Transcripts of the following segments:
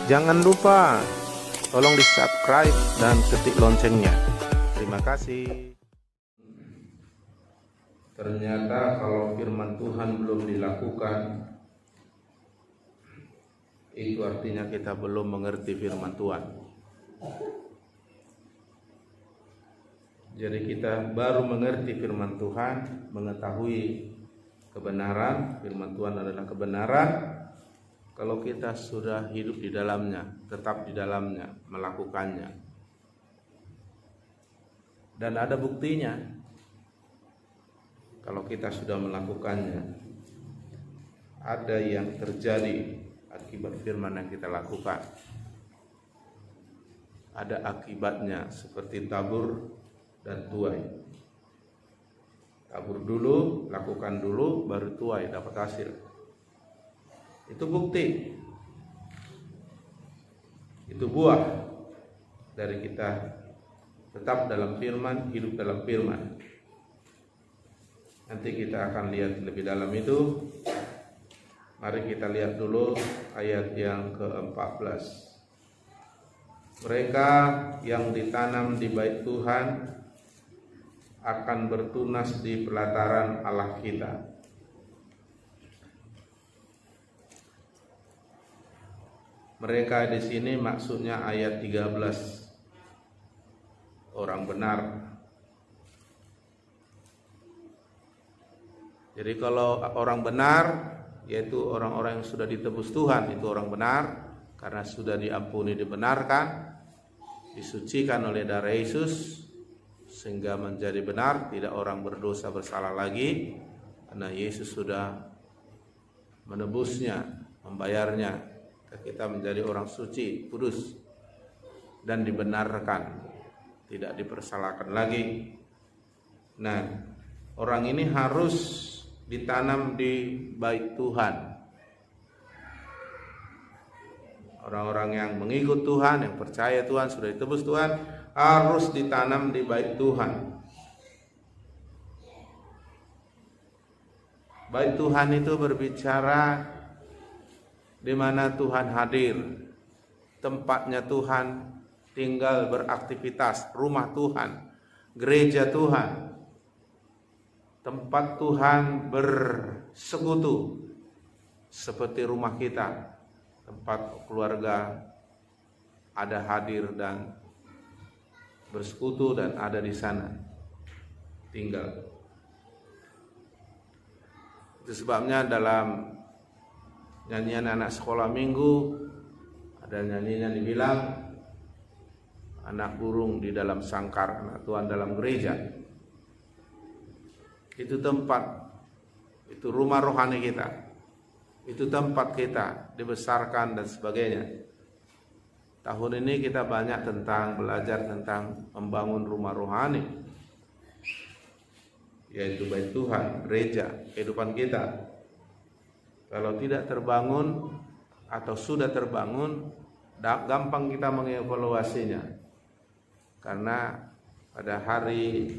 Jangan lupa tolong di subscribe dan ketik loncengnya. Terima kasih. Ternyata kalau firman Tuhan belum dilakukan, itu artinya kita belum mengerti firman Tuhan. Jadi kita baru mengerti firman Tuhan, mengetahui kebenaran, firman Tuhan adalah kebenaran, kalau kita sudah hidup di dalamnya, tetap di dalamnya, melakukannya. Dan ada buktinya, kalau kita sudah melakukannya, ada yang terjadi akibat firman yang kita lakukan. Ada akibatnya seperti tabur dan tuai. Tabur dulu, lakukan dulu, baru tuai dapat hasil. Itu bukti. Itu buah dari kita tetap dalam firman, hidup dalam firman. Nanti kita akan lihat lebih dalam itu. Mari kita lihat dulu ayat yang ke-14. Mereka yang ditanam di bait Tuhan akan bertunas di pelataran Allah kita. Mereka di sini maksudnya ayat 13. Orang benar. Jadi kalau orang benar, yaitu orang-orang yang sudah ditebus Tuhan, itu orang benar karena sudah diampuni, dibenarkan, disucikan oleh darah Yesus sehingga menjadi benar, tidak orang berdosa bersalah lagi karena Yesus sudah menebusnya, membayarnya. Kita menjadi orang suci, kudus, dan dibenarkan, tidak dipersalahkan lagi. Nah, orang ini harus ditanam di bait Tuhan. Orang-orang yang mengikut Tuhan, yang percaya Tuhan, sudah ditebus Tuhan, harus ditanam di bait Tuhan. Bait Tuhan itu berbicara di mana Tuhan hadir, tempatnya Tuhan tinggal beraktivitas, rumah Tuhan, gereja Tuhan, tempat Tuhan bersekutu, seperti rumah kita, tempat keluarga ada hadir dan bersekutu dan ada di sana tinggal. Itu sebabnya dalam nyanyian anak sekolah minggu ada nyanyian dibilang anak burung di dalam sangkar, anak Tuhan dalam gereja. Itu tempat, itu rumah rohani kita, itu tempat kita dibesarkan dan sebagainya. Tahun ini kita banyak belajar tentang membangun rumah rohani, yaitu bait Tuhan, gereja, kehidupan kita. Kalau tidak terbangun atau sudah terbangun, gampang kita mengevaluasinya. Karena pada hari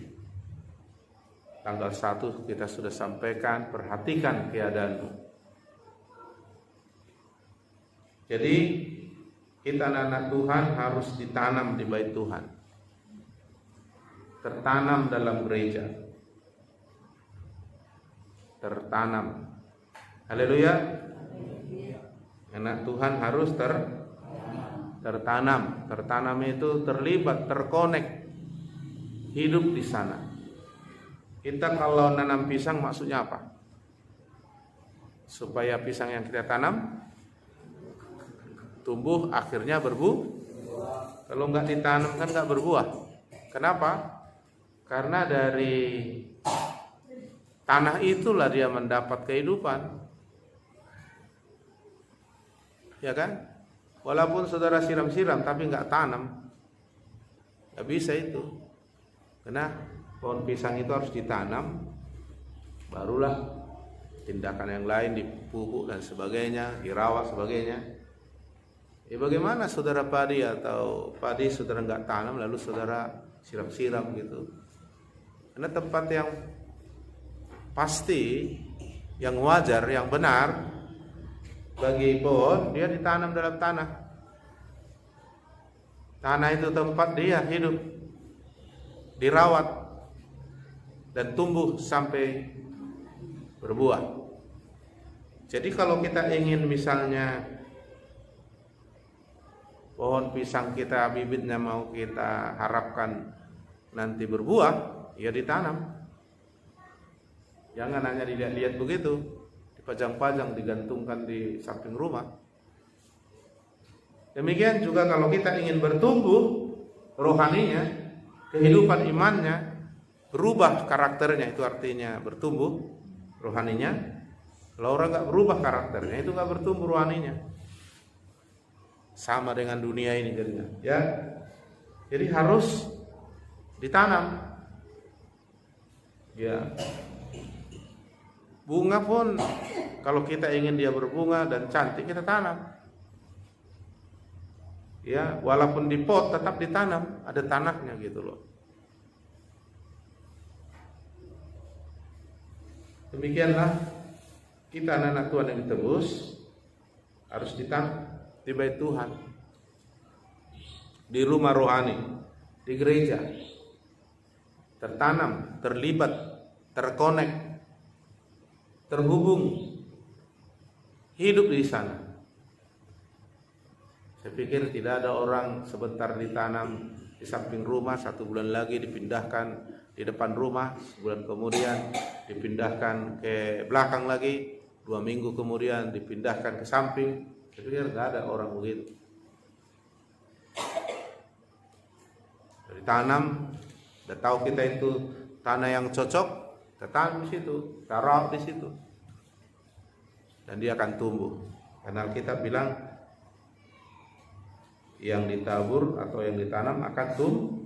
tanggal 1 kita sudah sampaikan, perhatikan keadaanmu. Jadi kita anak Tuhan harus ditanam di bait Tuhan, tertanam dalam gereja, tertanam. Haleluya. Anak Tuhan harus tertanam. Tertanam itu terlibat, terkonek, hidup di sana. Kita kalau nanam pisang maksudnya apa? Supaya pisang yang kita tanam tumbuh, akhirnya berbuah. Kalau nggak ditanam kan nggak berbuah. Kenapa? Karena dari tanah itulah dia mendapat kehidupan. Ya kan? Walaupun saudara siram-siram tapi nggak tanam, nggak bisa itu. Karena pohon pisang itu harus ditanam, barulah tindakan yang lain, dipupuk dan sebagainya, dirawat sebagainya. Bagaimana saudara padi atau padi saudara nggak tanam lalu saudara siram-siram gitu? Karena tempat yang pasti, yang wajar, yang benar bagi pohon, dia ditanam dalam tanah. Tanah itu tempat dia hidup, dirawat, dan tumbuh sampai berbuah. Jadi kalau kita ingin misalnya pohon pisang kita bibitnya mau kita harapkan nanti berbuah, ya ditanam. Jangan hanya dilihat-lihat begitu, dipajang-pajang, digantungkan di samping rumah. Demikian juga kalau kita ingin bertumbuh rohaninya, kehidupan imannya, berubah karakternya, itu artinya bertumbuh rohaninya. Kalau orang nggak berubah karakternya, itu nggak bertumbuh rohaninya. Sama dengan dunia ini jadinya, ya. Jadi harus ditanam. Ya. Bunga pun kalau kita ingin dia berbunga dan cantik, kita tanam. Ya, walaupun di pot tetap ditanam, ada tanahnya gitu loh. Demikianlah kita anak-anak Tuhan yang ditebus harus ditanam di bait Tuhan, di rumah rohani, di gereja, tertanam, terlibat, terkonek, terhubung, hidup di sana. Saya pikir tidak ada orang sebentar ditanam di samping rumah, 1 bulan lagi dipindahkan di depan rumah, sebulan kemudian dipindahkan ke belakang lagi, 2 minggu kemudian dipindahkan ke samping. Saya pikir tidak ada orang begitu. Dari tanam, udah tahu kita itu tanah yang cocok, kita tanam di situ, kita rawat di situ, dan dia akan tumbuh. Karena kita bilang yang ditabur atau yang ditanam akan tumbuh.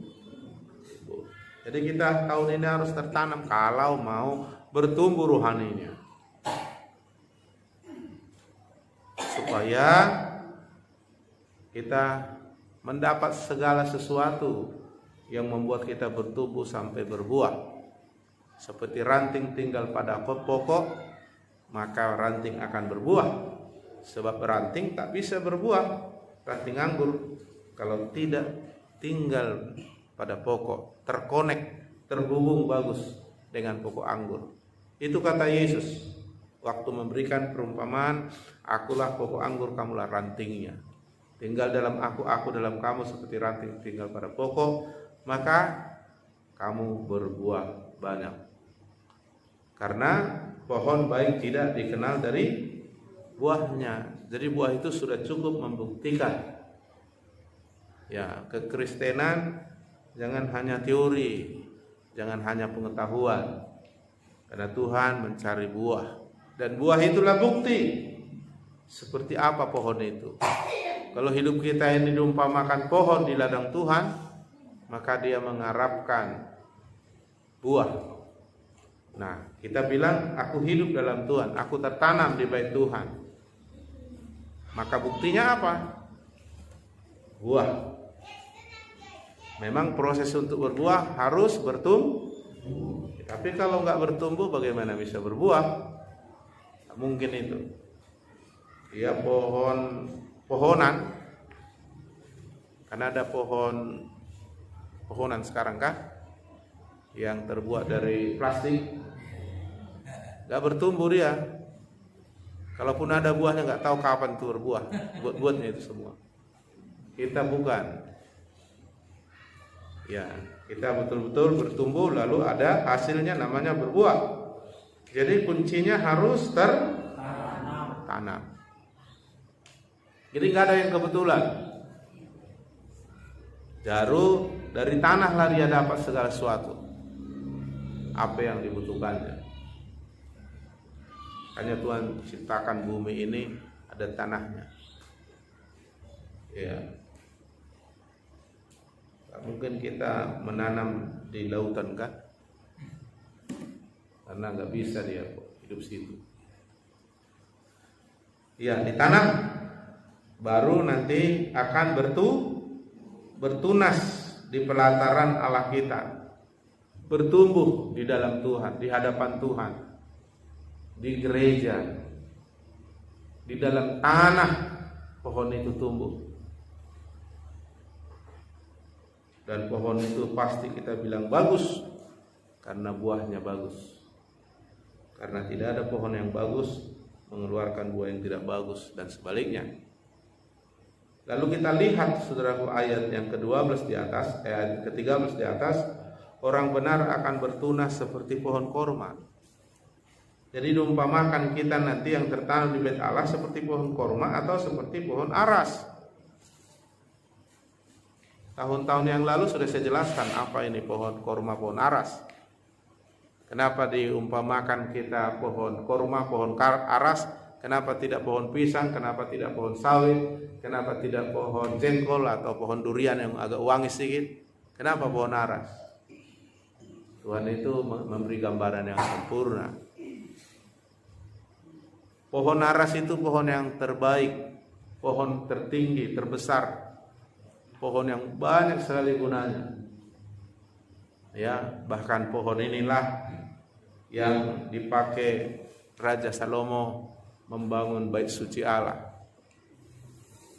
Jadi kita tahun ini harus tertanam kalau mau bertumbuh rohaninya, supaya kita mendapat segala sesuatu yang membuat kita bertumbuh sampai berbuah. Seperti ranting tinggal pada pokok, maka ranting akan berbuah. Sebab ranting tak bisa berbuah, ranting anggur, kalau tidak tinggal pada pokok, terkonek, terhubung bagus dengan pokok anggur. Itu kata Yesus waktu memberikan perumpamaan, akulah pokok anggur, kamulah rantingnya. Tinggal dalam aku dalam kamu seperti ranting tinggal pada pokok, maka kamu berbuah banyak. Karena pohon baik tidak dikenal dari buahnya. Jadi buah itu sudah cukup membuktikan. Ya, kekristenan jangan hanya teori, jangan hanya pengetahuan. Karena Tuhan mencari buah, dan buah itulah bukti seperti apa pohon itu. Kalau hidup kita ini diumpamakan pohon di ladang Tuhan, maka dia mengharapkan buah. Nah, kita bilang aku hidup dalam Tuhan, aku tertanam di bait Tuhan. Maka buktinya apa? Buah. Memang proses untuk berbuah harus bertumbuh. Tapi kalau nggak bertumbuh, bagaimana bisa berbuah? Tak mungkin itu. Ya pohonan. Karena ada pohonan sekarang kah yang terbuat dari plastik, nggak bertumbuh dia. Kalaupun ada buahnya nggak tahu kapan itu berbuah. Buat-buatnya itu semua. Kita bukan. Ya, kita betul-betul bertumbuh lalu ada hasilnya namanya berbuah. Jadi kuncinya harus tertanam. Jadi nggak ada yang kebetulan. Baru dari tanahlah dia dapat segala sesuatu apa yang dibutuhkannya. Hanya Tuhan ciptakan bumi ini ada tanahnya. Ya. Mungkin kita menanam di lautan kan? Karena nggak bisa dia hidup situ. Ya, ditanam, baru nanti akan bertunas di pelataran Allah kita, bertumbuh di dalam Tuhan, di hadapan Tuhan, di gereja, di dalam tanah pohon itu tumbuh. Dan pohon itu pasti kita bilang bagus karena buahnya bagus. Karena tidak ada pohon yang bagus mengeluarkan buah yang tidak bagus dan sebaliknya. Lalu kita lihat saudaraku ayat yang ke-12 di atas, ayat ke-13 di atas, orang benar akan bertunas seperti pohon korma. Jadi diumpamakan kita nanti yang tertanam di bait Allah seperti pohon korma atau seperti pohon aras. Tahun-tahun yang lalu sudah saya jelaskan apa ini pohon korma, pohon aras. Kenapa diumpamakan kita pohon korma, pohon aras? Kenapa tidak pohon pisang? Kenapa tidak pohon sawit? Kenapa tidak pohon jengkol atau pohon durian yang agak wangi sedikit? Kenapa pohon aras? Tuhan itu memberi gambaran yang sempurna. Pohon aras itu pohon yang terbaik, pohon tertinggi, terbesar. Pohon yang banyak sekali gunanya. Ya, bahkan pohon inilah yang dipakai Raja Salomo membangun bait suci Allah.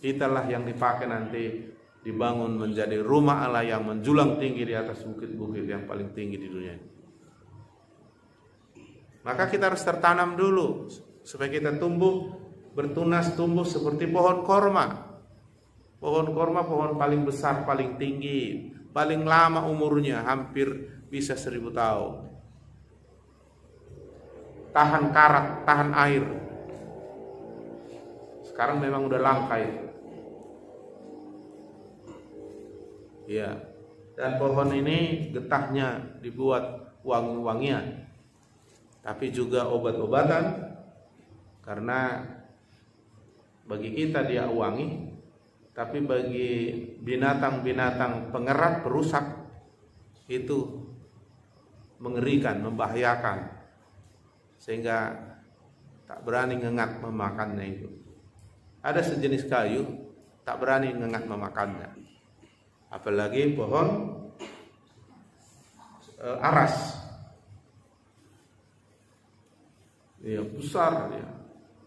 Itulah yang dipakai nanti dibangun menjadi rumah Allah yang menjulang tinggi di atas bukit-bukit yang paling tinggi di dunia ini. Maka kita harus tertanam dulu supaya kita tumbuh, bertunas, tumbuh seperti pohon korma. Pohon korma pohon paling besar, paling tinggi, paling lama umurnya, hampir bisa 1000 tahun. Tahan karat, tahan air. Sekarang memang udah langka itu. Ya, dan pohon ini getahnya dibuat wangi-wangian, tapi juga obat-obatan, karena bagi kita dia wangi. Tapi bagi binatang-binatang pengerat, perusak, itu mengerikan, membahayakan, sehingga tak berani ngengat memakannya itu. Ada sejenis kayu tak berani ngengat memakannya, apalagi pohon aras. Ya, besar dia,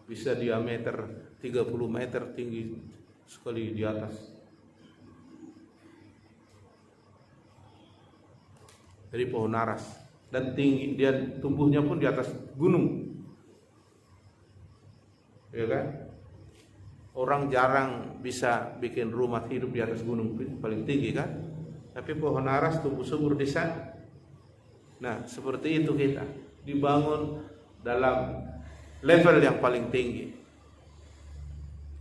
bisa diameter 30 meter tinggi sekali di atas. Jadi pohon aras, dan tinggi, dia tumbuhnya pun di atas gunung. Ya kan? Orang jarang bisa bikin rumah hidup di atas gunung paling tinggi kan? Tapi pohon aras tumbuh subur di sana. Nah, seperti itu kita dibangun dalam level yang paling tinggi.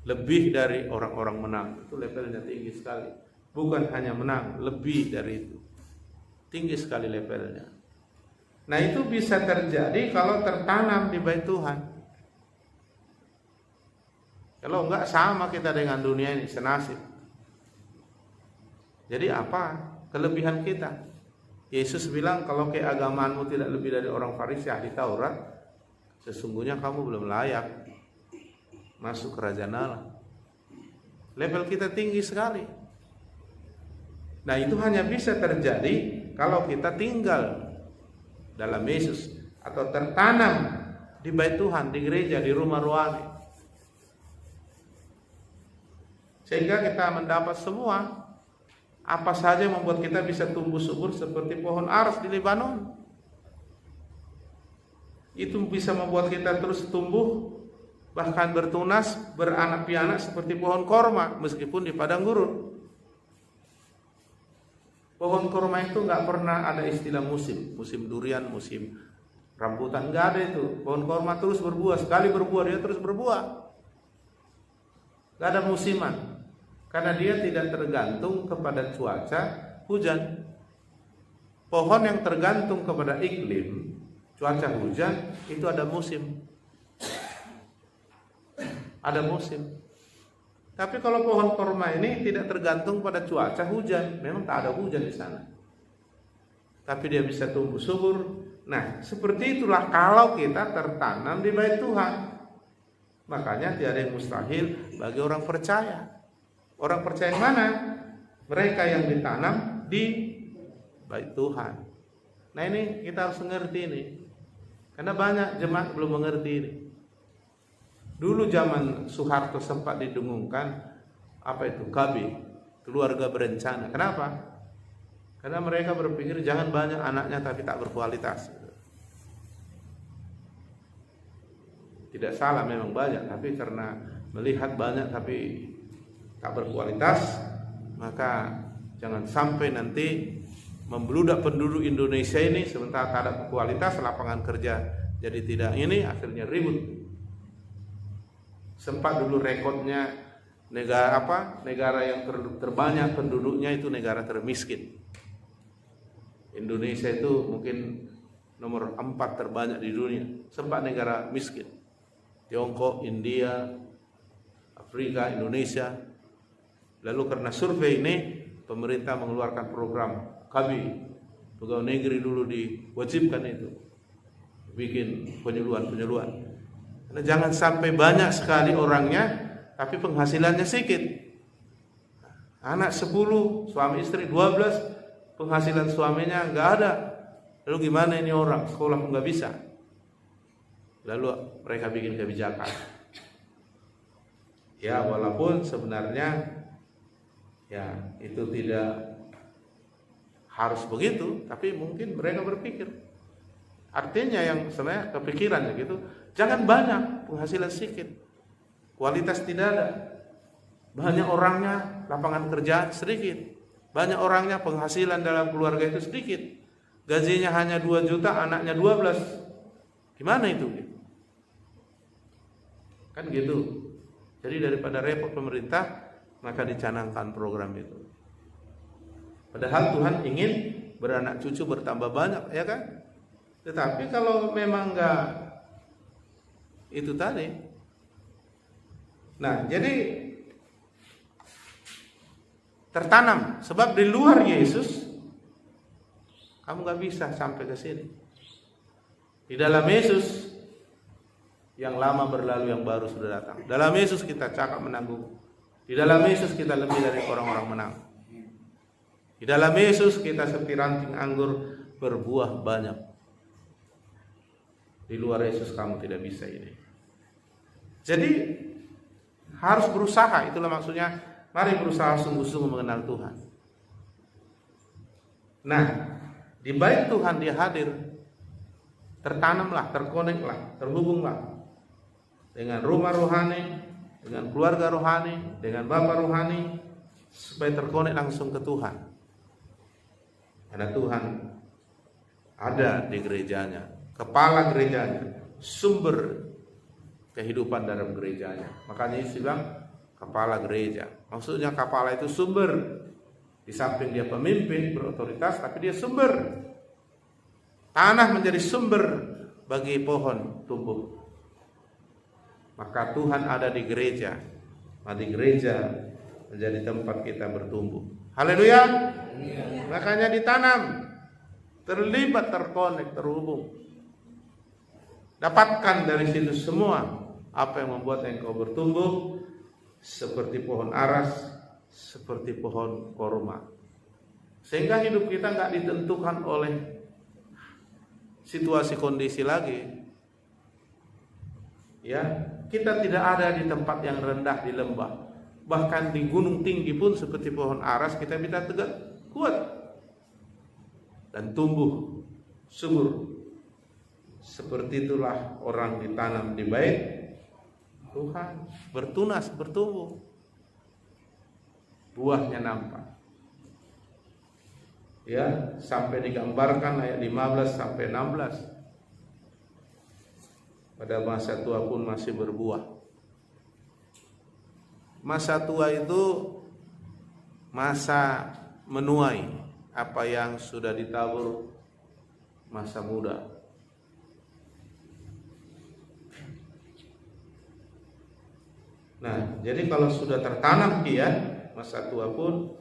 Lebih dari orang-orang menang, itu levelnya tinggi sekali. Bukan hanya menang, lebih dari itu. Tinggi sekali levelnya. Nah, itu bisa terjadi kalau tertanam di bait Tuhan. Kalau enggak, sama kita dengan dunia ini, senasib. Jadi apa kelebihan kita? Yesus bilang, kalau keagamaanmu tidak lebih dari orang Farisi ahli Taurat, sesungguhnya kamu belum layak masuk kerajaan Allah. Level kita tinggi sekali. Nah, itu hanya bisa terjadi kalau kita tinggal dalam Yesus atau tertanam di bait Tuhan, di gereja, di rumah rohani, sehingga kita mendapat semua apa saja yang membuat kita bisa tumbuh subur seperti pohon aras di Lebanon. Itu bisa membuat kita terus tumbuh, bahkan bertunas, beranak pianak seperti pohon korma meskipun di padang gurun. Pohon korma itu nggak pernah ada istilah musim durian, musim rambutan, nggak ada itu. Pohon korma terus berbuah, sekali berbuah dia terus berbuah, nggak ada musiman, karena dia tidak tergantung kepada cuaca hujan. Pohon yang tergantung kepada iklim, cuaca hujan, itu ada musim. Ada musim. Tapi kalau pohon korma ini tidak tergantung pada cuaca hujan, memang tak ada hujan di sana, tapi dia bisa tumbuh subur. Nah, seperti itulah kalau kita tertanam di bait Tuhan. Makanya tiada yang mustahil bagi orang percaya. Orang percaya yang mana? Mereka yang ditanam di bait Tuhan. Nah, ini kita harus mengerti ini, karena banyak jemaat belum mengerti ini. Dulu zaman Soeharto sempat didengungkan apa itu KB, keluarga berencana. Kenapa? Karena mereka berpikir jangan banyak anaknya tapi tak berkualitas. Tidak salah memang banyak, tapi karena melihat banyak tapi tak berkualitas, maka jangan sampai nanti membludak penduduk Indonesia ini sementara tak ada kualitas, lapangan kerja jadi tidak ini, akhirnya ribut. Sempat dulu rekodnya negara yang terbanyak penduduknya itu negara termiskin. Indonesia itu mungkin nomor 4 terbanyak di dunia. Sempat negara miskin. Tiongkok, India, Afrika, Indonesia. Lalu karena survei ini pemerintah mengeluarkan program KB, pegawai negeri dulu diwajibkan itu bikin penyuluhan. Karena jangan sampai banyak sekali orangnya tapi penghasilannya sedikit. Anak 10, suami istri 12, penghasilan suaminya nggak ada. Lalu gimana ini orang, sekolah pun nggak bisa. Lalu mereka bikin kebijakan. Ya walaupun sebenarnya ya itu tidak harus begitu, tapi mungkin mereka berpikir. Artinya yang sebenarnya kepikirannya gitu, jangan banyak, penghasilan sedikit, kualitas tidak ada, banyak orangnya, lapangan kerja sedikit, banyak orangnya, penghasilan dalam keluarga itu sedikit, gajinya hanya 2 juta, anaknya 12, gimana itu? Kan gitu. Jadi daripada repot pemerintah, maka dicanangkan program itu. Padahal Tuhan ingin beranak cucu bertambah banyak, ya kan? Tetapi kalau memang enggak itu tadi. Nah, jadi tertanam, sebab di luar Yesus kamu enggak bisa sampai ke sini. Di dalam Yesus yang lama berlalu, yang baru sudah datang. Dalam Yesus kita cakap menanggung. Di dalam Yesus kita lebih dari orang-orang menang. Di dalam Yesus kita seperti ranting anggur berbuah banyak. Di luar Yesus kamu tidak bisa ini. Jadi harus berusaha, itulah maksudnya. Mari berusaha sungguh-sungguh mengenal Tuhan. Nah, di bait Tuhan dia hadir. Tertanamlah, terkoneklah, terhubunglah dengan rumah rohani, dengan keluarga rohani, dengan Bapa rohani, supaya terkonek langsung ke Tuhan. Karena Tuhan ada di gerejanya, kepala gerejanya, sumber kehidupan dalam gerejanya. Makanya Yesus bilang kepala gereja. Maksudnya kepala itu sumber. Di samping dia pemimpin, berotoritas, tapi dia sumber. Tanah menjadi sumber bagi pohon tumbuh. Maka Tuhan ada di gereja. Di gereja menjadi tempat kita bertumbuh. Haleluya. Makanya ditanam, terlibat, terkonek, terhubung. Dapatkan dari situ semua apa yang membuat engkau bertumbuh seperti pohon aras, seperti pohon korma. Sehingga hidup kita nggak ditentukan oleh situasi kondisi lagi. Ya, kita tidak ada di tempat yang rendah di lembah. Bahkan di gunung tinggi pun seperti pohon aras kita bisa tegak kuat dan tumbuh subur. Seperti itulah orang ditanam di bait Tuhan, bertunas, bertumbuh, buahnya nampak. Ya, sampai digambarkan ayat 15 sampai 16. Pada masa tua pun masih berbuah. Masa tua itu masa menuai apa yang sudah ditabur masa muda. Nah, jadi kalau sudah tertanam kian, masa tua pun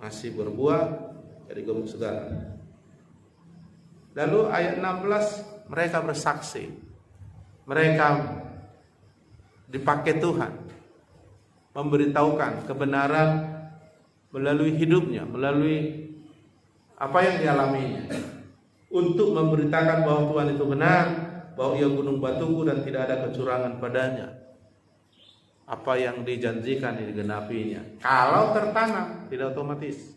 masih berbuah, jadi gemuk segar. Lalu ayat 16, mereka bersaksi. Mereka dipakai Tuhan memberitahukan kebenaran melalui hidupnya, melalui apa yang dialaminya, untuk memberitakan bahwa Tuhan itu benar, bahwa Ia gunung batuku dan tidak ada kecurangan padanya. Apa yang dijanjikan digenapinya. Kalau tertanam tidak otomatis.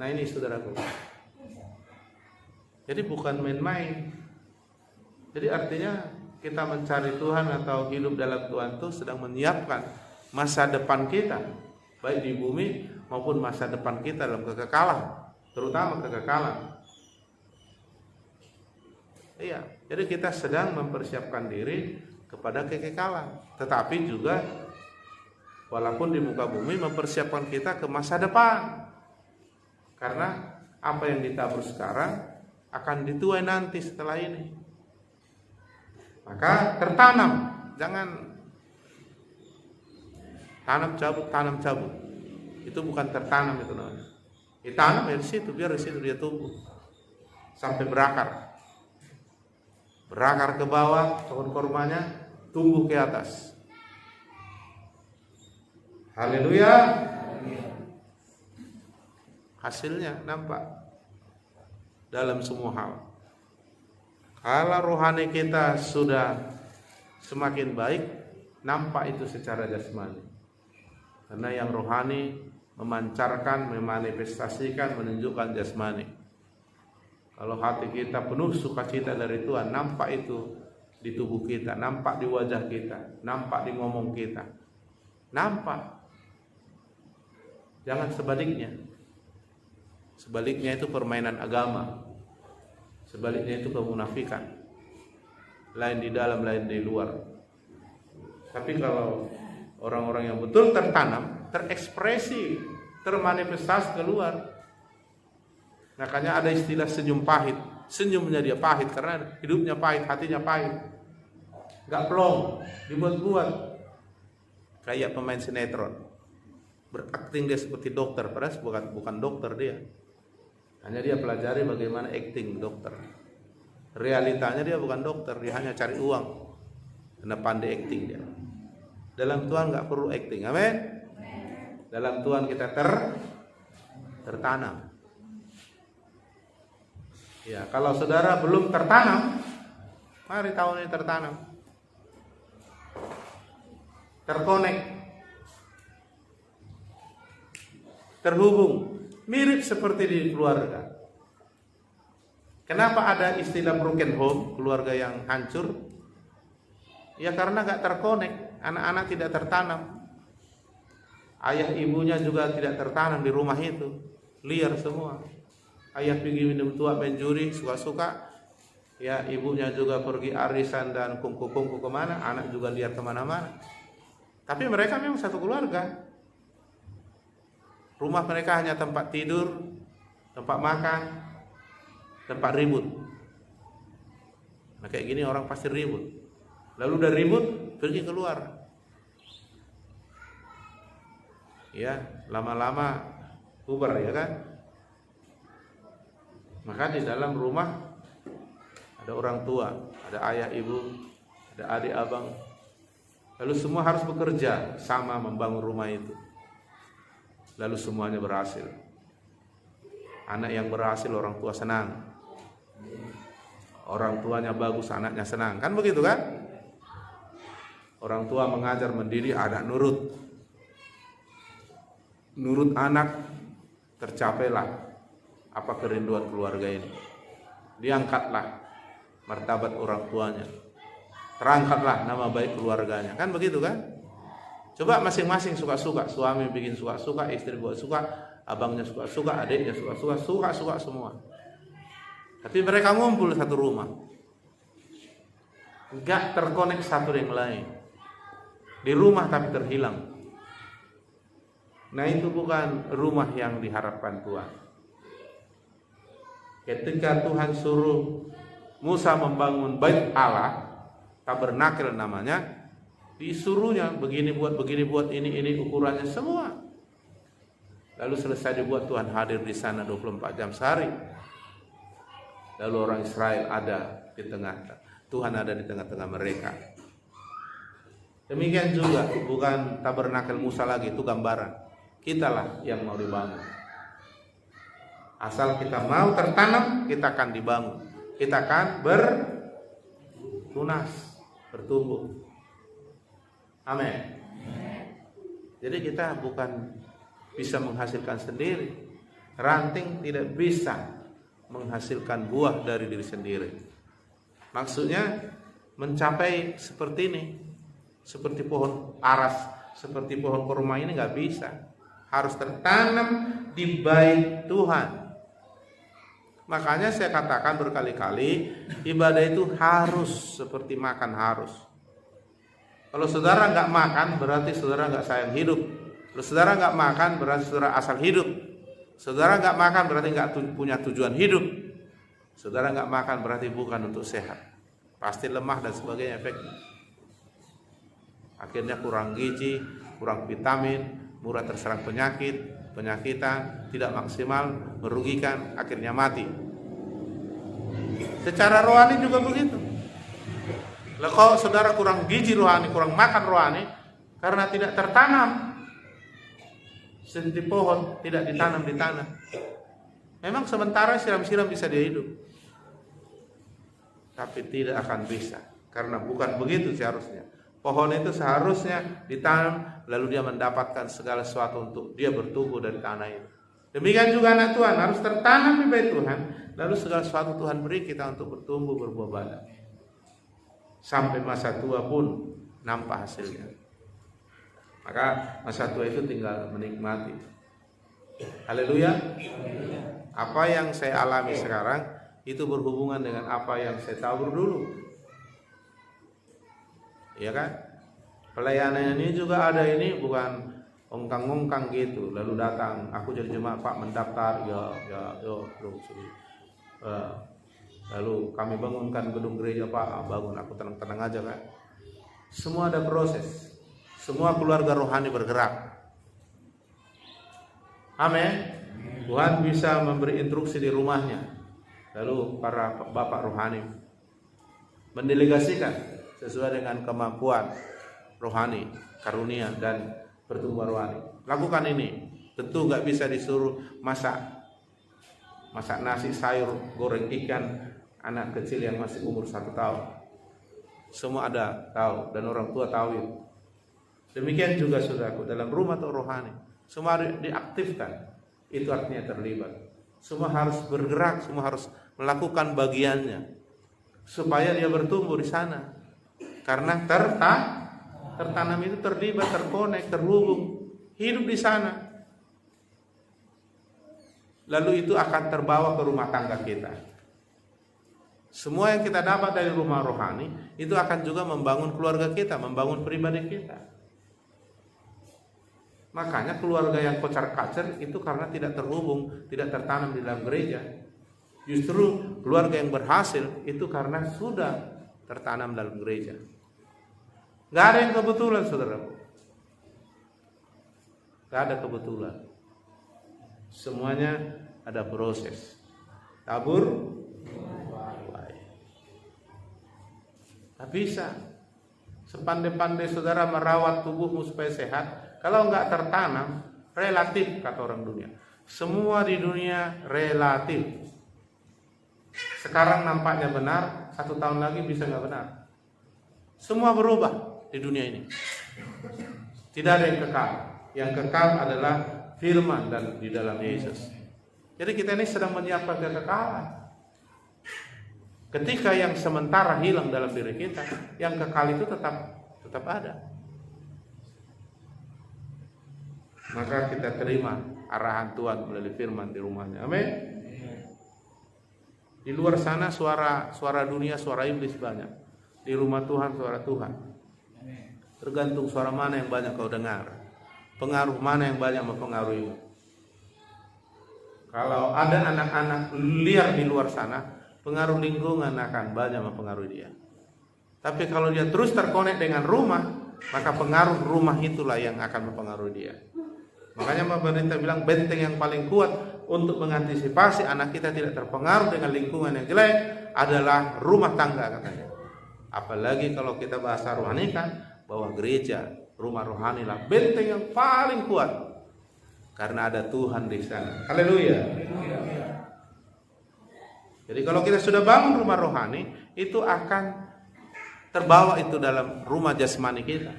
Nah ini saudaraku. Jadi bukan main-main. Jadi artinya kita mencari Tuhan atau hidup dalam Tuhan itu sedang menyiapkan masa depan kita, baik di bumi maupun masa depan kita dalam kekekalan, terutama kekekalan. Iya, jadi kita sedang mempersiapkan diri kepada kekekalan, tetapi juga walaupun di muka bumi mempersiapkan kita ke masa depan. Karena apa yang ditabur sekarang akan dituai nanti setelah ini. Maka tertanam, jangan tanam cabut. Itu bukan tertanam itu namanya. Ditanam ya di situ, biar di situ dia tumbuh sampai berakar. Berakar ke bawah, pohon kormanya tumbuh ke atas. Haleluya. Hasilnya nampak dalam semua hal. Kalau rohani kita sudah semakin baik, nampak itu secara jasmani. Karena yang rohani memancarkan, memanifestasikan, menunjukkan jasmani. Kalau hati kita penuh sukacita dari Tuhan, nampak itu di tubuh kita, nampak di wajah kita, nampak di ngomong kita. Nampak. Jangan sebaliknya. Sebaliknya itu permainan agama. Sebaliknya itu kemunafikan. Lain di dalam, lain di luar. Tapi kalau orang-orang yang betul tertanam, terekspresi, termanifestasi keluar. Makanya ada istilah senyum pahit. Senyumnya dia pahit karena hidupnya pahit, hatinya pahit. Gak plong, dibuat-buat. Kayak pemain sinetron. Berakting dia seperti dokter, padahal bukan dokter dia. Hanya dia pelajari bagaimana acting dokter. Realitanya dia bukan dokter, dia hanya cari uang. Karena pandai acting dia. Dalam Tuhan gak perlu acting, amin. Dalam Tuhan kita tertanam. Ya, kalau saudara belum tertanam, mari tahun ini tertanam. Terkonek. Terhubung. Mirip seperti di keluarga. Kenapa ada istilah broken home, keluarga yang hancur? Ya karena gak terkonek, anak-anak tidak tertanam. Ayah ibunya juga tidak tertanam di rumah itu. Liar semua. Ayah pergi minum tua, main juri, suka-suka. Ya ibunya juga pergi arisan dan kungku-kungku kemana, anak juga liar kemana-mana. Tapi mereka memang satu keluarga. Rumah mereka hanya tempat tidur, tempat makan, tempat ribut. Nah kayak gini orang pasti ribut. Lalu udah ribut, pergi keluar. Ya, lama-lama bubar ya kan? Maka di dalam rumah ada orang tua, ada ayah ibu, ada adik abang. Lalu semua harus bekerja sama membangun rumah itu. Lalu semuanya berhasil. Anak yang berhasil orang tua senang. Orang tuanya bagus, anaknya senang. Kan begitu kan? Orang tua mengajar, mendidik, anak nurut. Nurut anak, tercapailah apa kerinduan keluarga ini. Diangkatlah martabat orang tuanya. Terangkatlah nama baik keluarganya. Kan begitu kan? Coba masing-masing suka-suka. Suami bikin suka-suka, istri buat suka, abangnya suka-suka, adiknya suka-suka, suka-suka semua. Tapi mereka ngumpul satu rumah. Enggak terkonek satu dengan lain. Di rumah tapi terhilang. Nah itu bukan rumah yang diharapkan Tuhan. Ketika Tuhan suruh Musa membangun bait Allah, tabernakel namanya, disuruhnya begini buat ini ukurannya semua. Lalu selesai dibuat, Tuhan hadir di sana 24 jam sehari. Lalu orang Israel ada di tengah, Tuhan ada di tengah-tengah mereka. Demikian juga bukan tabernakel Musa lagi, itu gambaran. Kitalah yang mau dibangun. Asal kita mau tertanam, kita akan dibangun. Kita akan bertunas, bertumbuh. Amin. Jadi kita bukan bisa menghasilkan sendiri, ranting tidak bisa menghasilkan buah dari diri sendiri. Maksudnya mencapai seperti ini, seperti pohon aras, seperti pohon kurma ini nggak bisa. Harus tertanam di bait Tuhan. Makanya saya katakan berkali-kali, ibadah itu harus seperti makan, harus. Kalau saudara nggak makan, berarti saudara nggak sayang hidup. Kalau saudara nggak makan, berarti saudara asal hidup. Saudara nggak makan, berarti nggak punya tujuan hidup. Saudara nggak makan, berarti bukan untuk sehat. Pasti lemah dan sebagainya efeknya. Akhirnya kurang gizi, kurang vitamin, mudah terserang penyakitan, tidak maksimal, merugikan, akhirnya mati. Secara rohani juga begitu. Kalau saudara kurang gizi rohani, kurang makan rohani, karena tidak tertanam, seperti pohon tidak ditanam di tanah. Memang sementara siram-siram bisa dia hidup, tapi tidak akan bisa, karena bukan begitu seharusnya. Pohon itu seharusnya ditanam, lalu dia mendapatkan segala sesuatu untuk dia bertumbuh dari tanah itu. Demikian juga anak Tuhan harus tertanam di bait Tuhan, lalu segala sesuatu Tuhan beri kita untuk bertumbuh berbuah badan. Sampai masa tua pun nampak hasilnya. Maka masa tua itu tinggal menikmati. Haleluya. Apa yang saya alami sekarang itu berhubungan dengan apa yang saya tabur dulu. Ya kan? Pelayanan ini juga ada, ini bukan ongkang-ongkang gitu. Lalu datang, aku jadi jemaat Pak, mendaftar, lalu kami bangunkan gedung gereja Pak, bangun, aku tenang-tenang aja kan. Semua ada proses. Semua keluarga rohani bergerak. Amin. Tuhan bisa memberi instruksi di rumahnya. Lalu para bapak rohani mendelegasikan sesuai dengan kemampuan rohani, karunia dan pertumbuhan rohani. Lakukan ini. Tentu nggak bisa disuruh masak nasi, sayur, goreng ikan anak kecil yang masih umur 1 tahun. Semua ada tahu dan orang tua tahu itu. Demikian juga saudaraku dalam rumah atau rohani, semua diaktifkan. Itu artinya terlibat. Semua harus bergerak, semua harus melakukan bagiannya supaya dia bertumbuh di sana. Karena tertanam itu terlibat, terkonek, terhubung, hidup di sana. Lalu itu akan terbawa ke rumah tangga kita. Semua yang kita dapat dari rumah rohani itu akan juga membangun keluarga kita, membangun pribadi kita. Makanya keluarga yang kocar-kacir itu karena tidak terhubung, tidak tertanam di dalam gereja. Justru keluarga yang berhasil itu karena sudah tertanam dalam gereja. Gak ada yang kebetulan, saudara. Gak ada kebetulan. Semuanya ada proses. Tabur, tuai. Tak bisa. Sepandai-pandai saudara merawat tubuhmu supaya sehat, kalau nggak tertanam, relatif kata orang dunia. Semua di dunia relatif. Sekarang nampaknya benar, 1 tahun lagi bisa nggak benar. Semua berubah di dunia ini. Tidak ada yang kekal. Yang kekal adalah firman dan di dalam Yesus. Jadi kita ini sedang menyiapkan kekekalan. Ketika yang sementara hilang dalam diri kita, yang kekal itu tetap ada. Maka kita terima arahan Tuhan melalui firman di rumahnya. Amin. Di luar sana suara dunia, suara iblis banyak. Di rumah Tuhan suara Tuhan. Tergantung suara mana yang banyak kau dengar. Pengaruh mana yang banyak mempengaruhimu. Kalau ada anak-anak liar di luar sana, pengaruh lingkungan akan banyak mempengaruhi dia. Tapi kalau dia terus terkonek dengan rumah, maka pengaruh rumah itulah yang akan mempengaruhi dia. Makanya pemerintah bilang benteng yang paling kuat untuk mengantisipasi anak kita tidak terpengaruh dengan lingkungan yang jelek adalah rumah tangga katanya. Apalagi kalau kita bahasa rohani kan, bahwa gereja, rumah rohani lah benteng yang paling kuat. Karena ada Tuhan di sana. Haleluya. Jadi kalau kita sudah bangun rumah rohani, itu akan terbawa itu dalam rumah jasmani kita.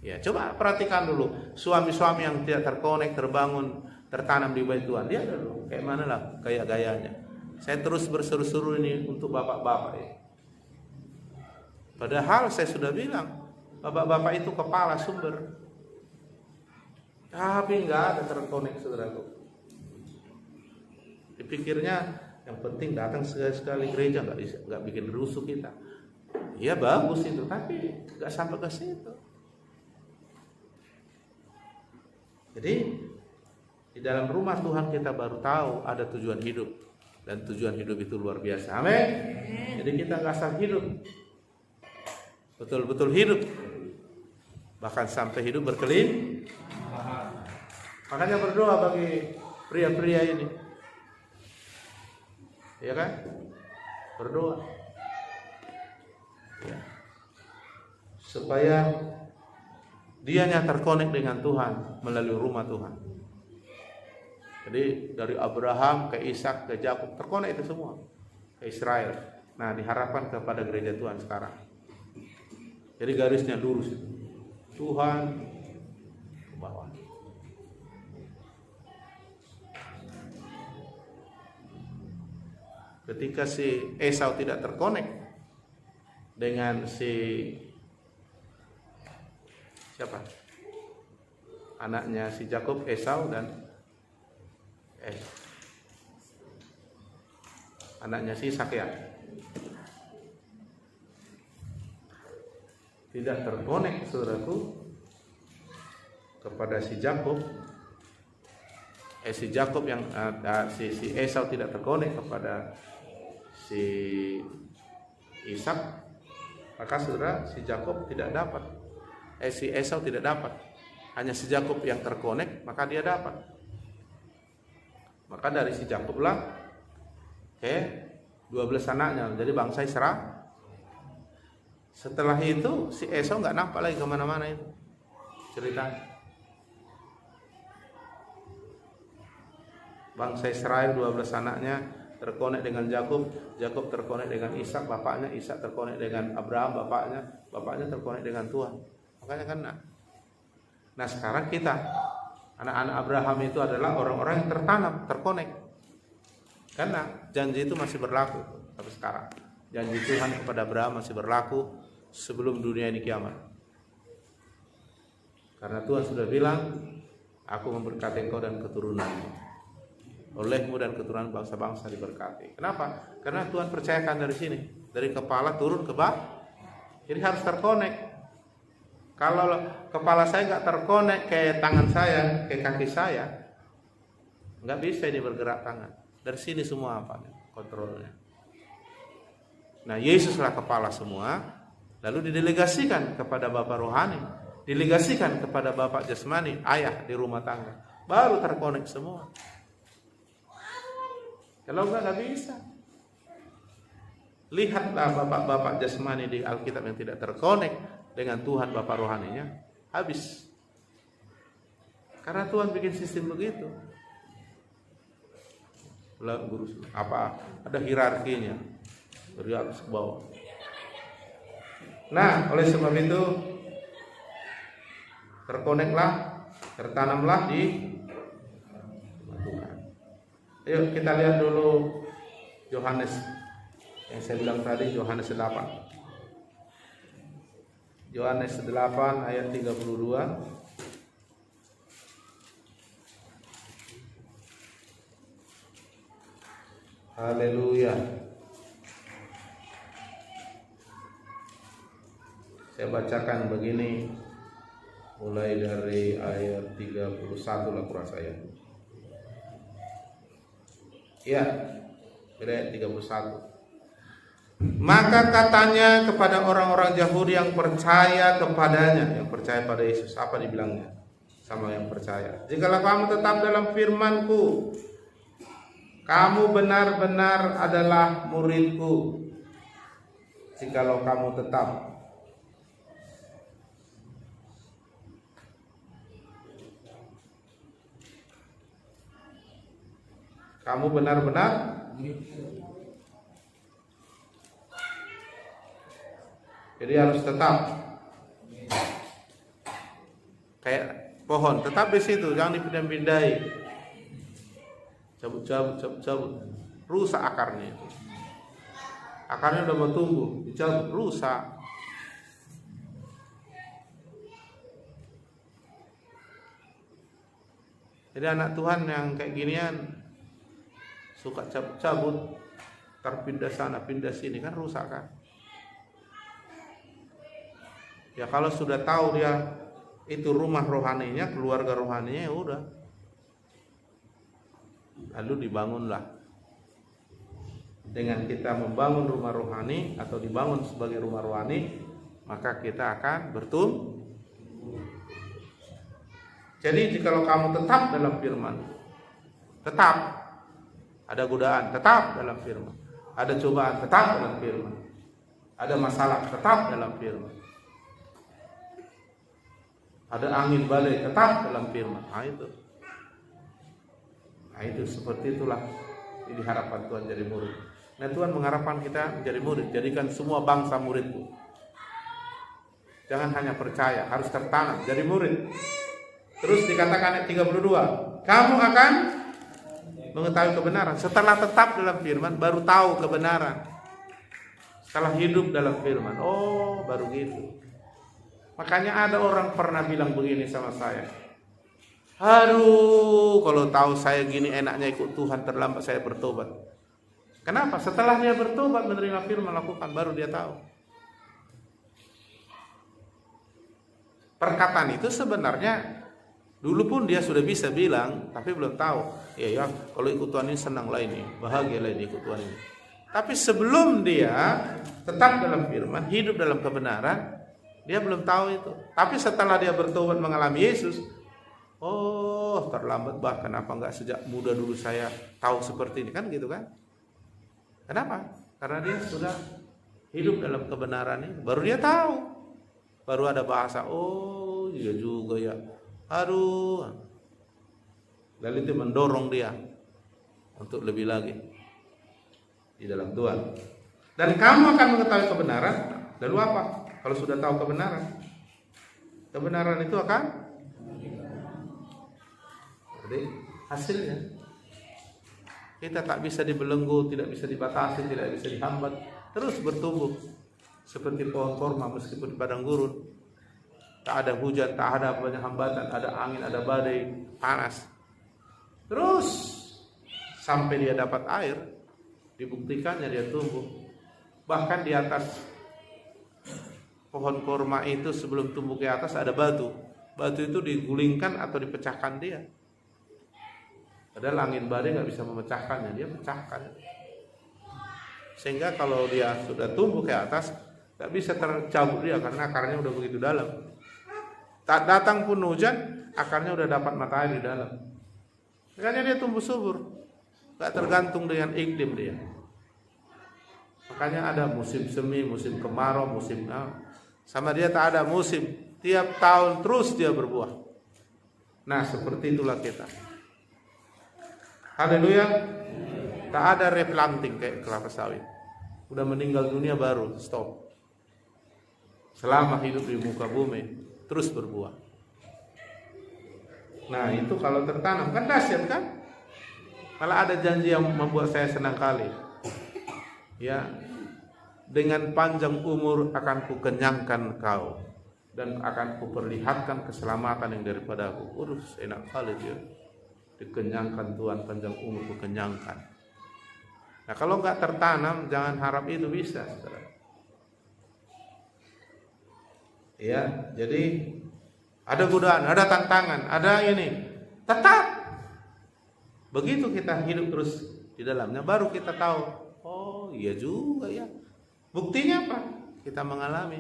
Ya, coba perhatikan dulu suami-suami yang tidak terkonek, terbangun, tertanam di bait Tuhan. Dia dulu kayak mana lah kayak gayanya. Saya terus berseru-seru ini untuk bapak-bapak ya. Padahal saya sudah bilang, bapak-bapak itu kepala sumber. Tapi nggak ada terkonek, saudaraku. Dipikirnya yang penting datang sekali gereja, nggak bikin rusuh kita. Iya bagus itu, tapi nggak sampai ke situ. Jadi di dalam rumah Tuhan kita baru tahu ada tujuan hidup, dan tujuan hidup itu luar biasa. Amin. Jadi kita nggak asal hidup, betul-betul hidup, bahkan sampai hidup berkelimpahan. Makanya berdoa bagi pria-pria ini, ya kan? Berdoa, ya, supaya dianya terkonek dengan Tuhan melalui rumah Tuhan. Jadi dari Abraham ke Ishak ke Yakub terkonek itu semua ke Israel. Nah, diharapkan kepada gereja Tuhan sekarang. Jadi garisnya lurus itu. Tuhan ke bawah. Ketika si Esau tidak terkonek dengan si siapa? Anaknya si Yakub, Esau, dan anaknya si Ishak ya. Tidak terkonek, saudaraku, kepada si Yakub. Si Yakub yang si Esau tidak terkonek kepada si Ishak, maka saudara si Yakub tidak dapat. Si Esau tidak dapat. Hanya si Yakub yang terkonek, maka dia dapat. Maka dari si Yakub lah 12 anaknya jadi bangsa Israel. Setelah itu si Esau nggak nampak lagi kemana-mana itu ceritanya. Bangsa Israel 12 anaknya terkonek dengan Yakub, Yakub terkonek dengan Ishak bapaknya, Ishak terkonek dengan Abraham bapaknya terkonek dengan Tuhan. Makanya kan nah sekarang kita anak-anak Abraham itu adalah orang-orang yang tertanam, terkonek. Karena janji itu masih berlaku sampai sekarang. Janji Tuhan kepada Abraham masih berlaku sebelum dunia ini kiamat. Karena Tuhan sudah bilang, aku memberkati engkau dan keturunanmu. Olehmu dan keturunan bangsa-bangsa diberkati. Kenapa? Karena Tuhan percayakan dari sini, dari kepala turun ke bawah. Jadi harus terkonek. Kalau kepala saya nggak terkonek ke tangan saya, ke kaki saya, nggak bisa ini bergerak tangan. Dari sini semua apa? Kontrolnya. Nah, Yesuslah kepala semua, lalu didelegasikan kepada Bapak rohani, delegasikan kepada Bapak jasmani, ayah di rumah tangga, baru terkonek semua. Kalau nggak bisa. Lihatlah bapak-bapak jasmani di Alkitab yang tidak terkonek dengan Tuhan Bapak rohaninya, habis. Karena Tuhan bikin sistem begitu. Guru apa? Ada hierarkinya dari atas ke bawah. Nah, oleh sebab itu terkoneklah, tertanamlah di Tuhan. Ayo kita lihat dulu Yohanes yang saya bilang tadi, Yohanes 8. Yohanes 8 ayat 32. Haleluya. Saya bacakan begini mulai dari ayat 31 lah kurang saya. Ya, ayat 31. Maka katanya kepada orang-orang Yahudi yang percaya kepadanya, yang percaya pada Yesus, apa dibilangnya sama yang percaya? Jikalau kamu tetap dalam firman-Ku, kamu benar-benar adalah murid-Ku. Jikalau kamu tetap. Kamu benar-benar jadi harus tetap. pohon, tetap di situ, jangan dipindah-pindahi. Cabut. Rusak akarnya itu. Akarnya udah mau tumbuh, dicabut, rusak. Jadi anak Tuhan yang kayak ginian suka cabut-cabut, terpindah sana, pindah sini, kan rusak kan. Ya kalau sudah tahu dia itu rumah rohaninya, keluarga rohaninya, ya udah. Lalu dibangunlah. Dengan kita membangun rumah rohani atau dibangun sebagai rumah rohani, maka kita akan bertumbuh. Jadi jikalau kamu tetap dalam firman, tetap ada godaan, tetap dalam firman, ada cobaan, tetap dalam firman, ada masalah, tetap dalam firman, ada angin badai, tetap dalam firman. Nah itu seperti itulah ini harapan Tuhan jadi murid. Nah Tuhan mengharapkan kita menjadi murid. Jadikan semua bangsa muridku. Jangan hanya percaya, harus tertanam jadi murid. Terus dikatakan ayat 32, kamu akan mengetahui kebenaran. Setelah tetap dalam firman, baru tahu kebenaran. Setelah hidup dalam firman, oh baru gitu. Makanya ada orang pernah bilang begini sama saya, aduh kalau tahu saya gini enaknya ikut Tuhan, terlambat saya bertobat. Kenapa? Setelah dia bertobat menerima firman, lakukan, baru dia tahu. Perkataan itu sebenarnya dulu pun dia sudah bisa bilang, tapi belum tahu. Ya, kalau ikut Tuhan ini senang lah ini, bahagia lah ini ikut Tuhan ini. Tapi sebelum dia tetap dalam firman, hidup dalam kebenaran, dia belum tahu itu. Tapi setelah dia bertobat mengalami Yesus, oh terlambat bah, kenapa enggak sejak muda dulu saya tahu seperti ini, kan gitu kan? Kenapa? Karena dia sudah hidup dalam kebenaran ini, baru dia tahu. Baru ada bahasa, oh iya juga ya. Aduh, lalu itu mendorong dia untuk lebih lagi di dalam Tuhan. Dan kamu akan mengetahui kebenaran. Lalu apa? Kalau sudah tahu kebenaran, kebenaran itu akan jadi hasilnya. Kita tak bisa dibelenggu, tidak bisa dibatasi, tidak bisa dihambat, terus bertumbuh seperti pohon korma meskipun di padang gurun. Tak ada hujan, tak ada banyak hambatan, ada angin, ada badai, panas. Terus sampai dia dapat air, dibuktikannya dia tumbuh. Bahkan di atas pohon korma itu sebelum tumbuh ke atas ada batu. Batu itu digulingkan atau dipecahkan dia. Padahal angin badai nggak bisa memecahkannya, dia pecahkan. Sehingga kalau dia sudah tumbuh ke atas, nggak bisa tercabut dia karena akarnya udah begitu dalam. Tak datang pun hujan, akarnya udah dapat matahari di dalam. Makanya dia tumbuh subur, gak tergantung dengan iklim dia. Makanya ada musim semi, musim kemarau, musim sama dia tak ada musim. Tiap tahun terus dia berbuah. Nah seperti itulah kita. Haleluya. Tak ada replanting kayak kelapa sawit. Udah meninggal dunia baru stop. Selama hidup di muka bumi terus berbuah. Nah itu kalau tertanam kan dahsyat kan. Malah ada janji yang membuat saya senang kali. Ya, dengan panjang umur akan kukenyangkan kau dan akan kuperlihatkan keselamatan yang daripada aku. Waduh, enak kali dia. Dikenyangkan Tuhan, panjang umur kukenyangkan. Nah kalau nggak tertanam, jangan harap itu bisa, saudara. Ya, jadi ada godaan, ada tantangan, ada ini. Tetap begitu kita hidup terus di dalamnya, baru kita tahu. Oh, iya juga ya. Buktinya apa? Kita mengalami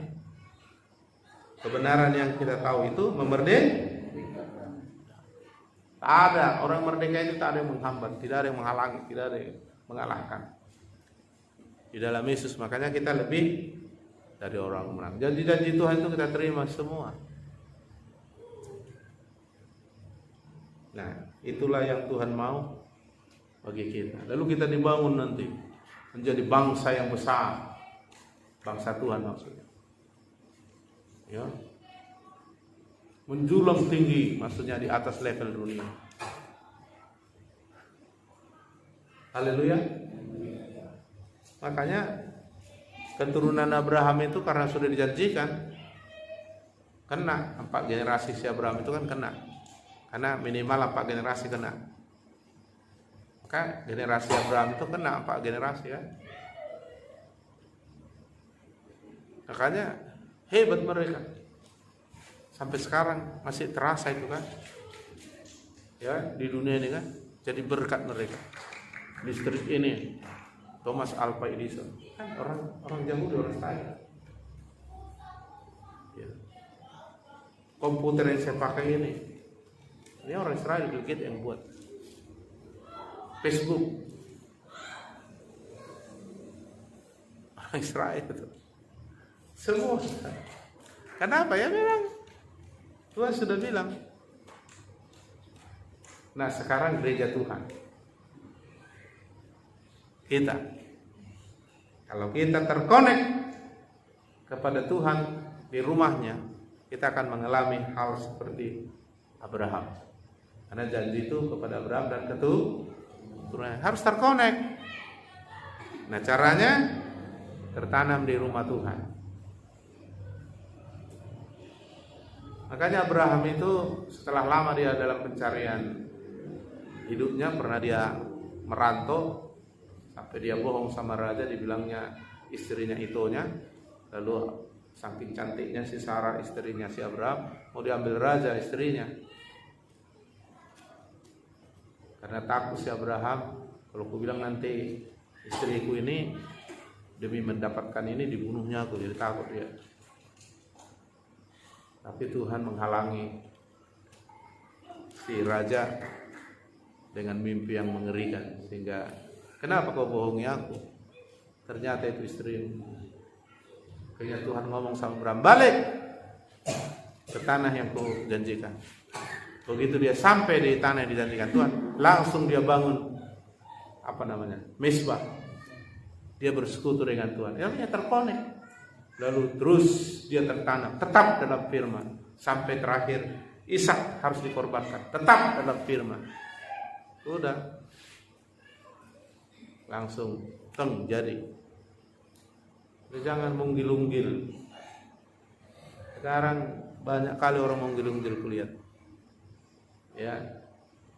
kebenaran yang kita tahu itu memerdekakan. Tak ada orang merdeka itu, tak ada yang menghambat, tidak ada yang menghalangi, tidak ada yang mengalahkan. Di dalam Yesus, makanya kita lebih dari orang menang. Janji-janji Tuhan itu kita terima semua. Nah, itulah yang Tuhan mau bagi kita. Lalu kita dibangun nanti menjadi bangsa yang besar. Bangsa Tuhan maksudnya. Ya. menjulang tinggi, maksudnya di atas level dunia. Haleluya. Makanya keturunan Abraham itu karena sudah dijanjikan, kena 4 generasi si Abraham itu kan kena, karena minimal 4 generasi kena. Maka generasi Abraham itu kena 4 generasi ya. Makanya hebat mereka. Sampai sekarang masih terasa itu kan. Ya, di dunia ini kan jadi berkat mereka. Listrik ini Thomas Alva Edison kan orang Yahudi, orang kaya. Ya. Komputer yang saya pakai ini orang Israel, Bill Gates yang buat. Facebook orang Israel itu semua. Kenapa ya? Memang Tuhan sudah bilang. Nah sekarang gereja Tuhan, kita, kalau kita terkonek kepada Tuhan di rumahnya, kita akan mengalami hal seperti Abraham. Karena janji itu kepada Abraham dan keturunan harus terkonek. Nah caranya tertanam di rumah Tuhan. Makanya Abraham itu setelah lama dia dalam pencarian hidupnya, pernah dia merantau sampai dia bohong sama raja, dibilangnya istrinya itonya. Lalu saking cantiknya si Sarah, istrinya si Abraham, mau diambil raja istrinya. Karena takut si Abraham, kalau aku bilang nanti istriku ini demi mendapatkan ini dibunuhnya aku, jadi takut dia. Tapi Tuhan menghalangi si raja dengan mimpi yang mengerikan, sehingga kenapa kau bohongi aku? Ternyata itu istrimu. Akhirnya Tuhan ngomong sama Abraham, balik ke tanah yang kau janjikan. Begitu dia sampai di tanah yang dijanjikan Tuhan, langsung dia bangun mesbah. Dia bersekutu dengan Tuhan. Dia terkonek. Lalu terus dia tertanam, tetap dalam firman. Sampai terakhir Ishak harus dikorbankan, tetap dalam firman. Udah langsung jadi. Jadi jangan menggil-unggil. Sekarang banyak kali orang menggil-unggil kuliah. Ya,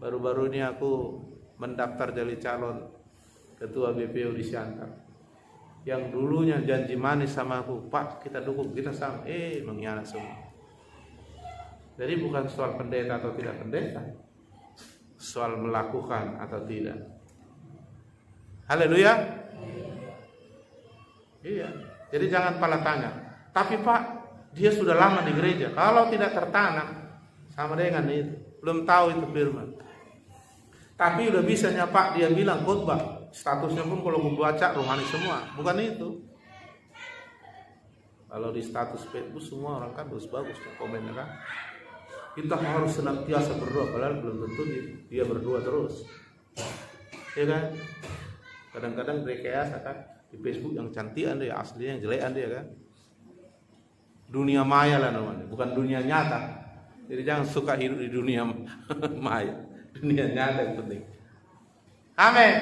baru-baru ini aku mendaftar jadi calon ketua BPU di Siantar. Yang dulunya janji manis sama aku, Pak kita dukung, kita sama, mengkhianat semua. Jadi bukan soal pendeta atau tidak pendeta, soal melakukan atau tidak. Haleluya. Iya. Jadi jangan pala tanya, tapi Pak dia sudah lama di gereja, kalau tidak tertanam sama dengan itu, belum tahu itu firman. Tapi udah bisanya Pak dia bilang khotbah. Statusnya pun kalau gue baca rohani semua, bukan itu. Kalau di status Facebook semua orang kan bagus komennya kan. Kita harus senantiasa berdoa, padahal belum tentu dia berdoa terus. Ya kan? Kadang-kadang rekayasa kan di Facebook yang cantikan dia, aslinya yang jelekan dia kan. Dunia maya lah namanya, bukan dunia nyata. Jadi jangan suka hidup di dunia maya, dunia nyata yang penting. Amin.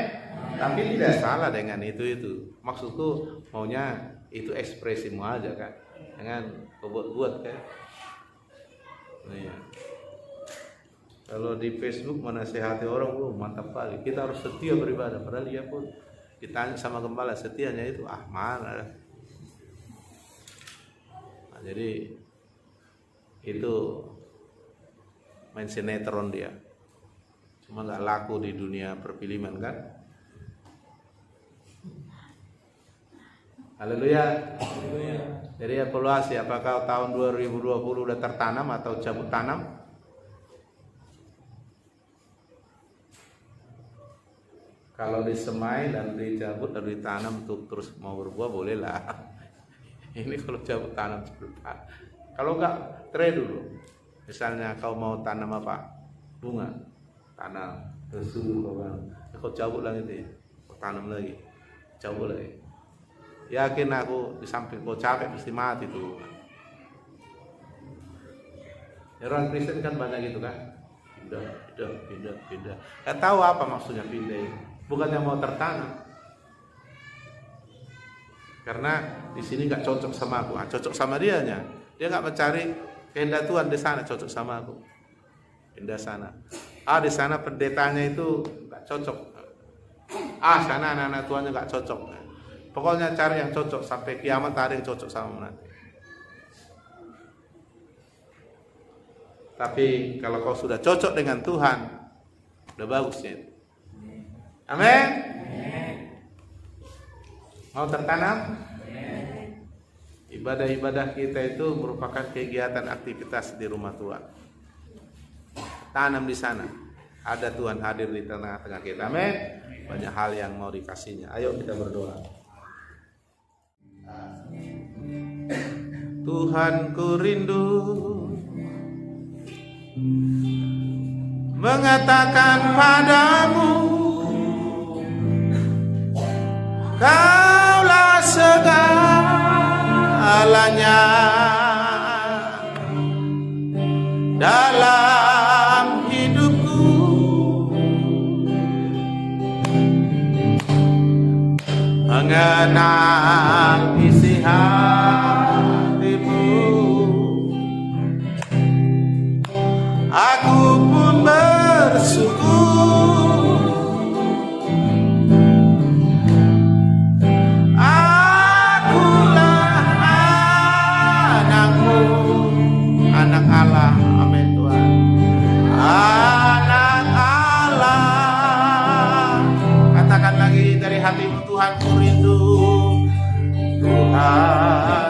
Tapi tidak salah dengan itu. Maksudku maunya itu ekspresimu aja kan, jangan kau buat kan. Iya. Kalau di Facebook menasehati orang, mantap kali. Kita harus setia beribadah. Padahal dia pun ditanya sama gembala, setianya itu mana? Nah, jadi itu main sinetron dia. Cuma nggak laku di dunia perfilman kan? Haleluya. Jadi evaluasi, apakah tahun 2020 udah tertanam atau cabut tanam? Kalau disemai dan dicabut dan ditanam untuk terus mau berbuah bolehlah. Ini kalau cabut tanam sebentar. Kalau enggak trade dulu. Misalnya kau mau tanam apa? Bunga. Tanam, terus kau cabut lagi itu ya. Kau tanam lagi. Cabut lagi. Yakin aku di samping kau capek mesti mati tuh. Orang Kristen kan banyak gitu kan, pindah. Gak tahu apa maksudnya pindah. Bukannya mau tertanam. Karena di sini nggak cocok sama aku, cocok sama dianya. Dia nggak mencari kehendak Tuhan di sana, cocok sama aku. Pindah sana. Di sana pendetanya itu nggak cocok. Sana anak-anak Tuhannya nggak cocok. Pokoknya cari yang cocok sampai kiamat, ada yang cocok sama nanti. Tapi kalau kau sudah cocok dengan Tuhan, udah bagus ya. Amin. Mau tertanam? Ibadah-ibadah kita itu merupakan kegiatan aktivitas di rumah Tuhan. Tanam di sana. Ada Tuhan hadir di tengah-tengah kita. Amin. Banyak hal yang mau dikasihnya. Ayo kita berdoa. Tuhan, ku rindu mengatakan padamu, Kaulah segalanya dalam hidupku. Mengenal isi hatimu, aku pun bersyukur. Akulah anakmu, anak Allah. Amin Tuhan. Anak Allah. Katakan lagi dari hatimu, Tuhan ku rindu. Tuhan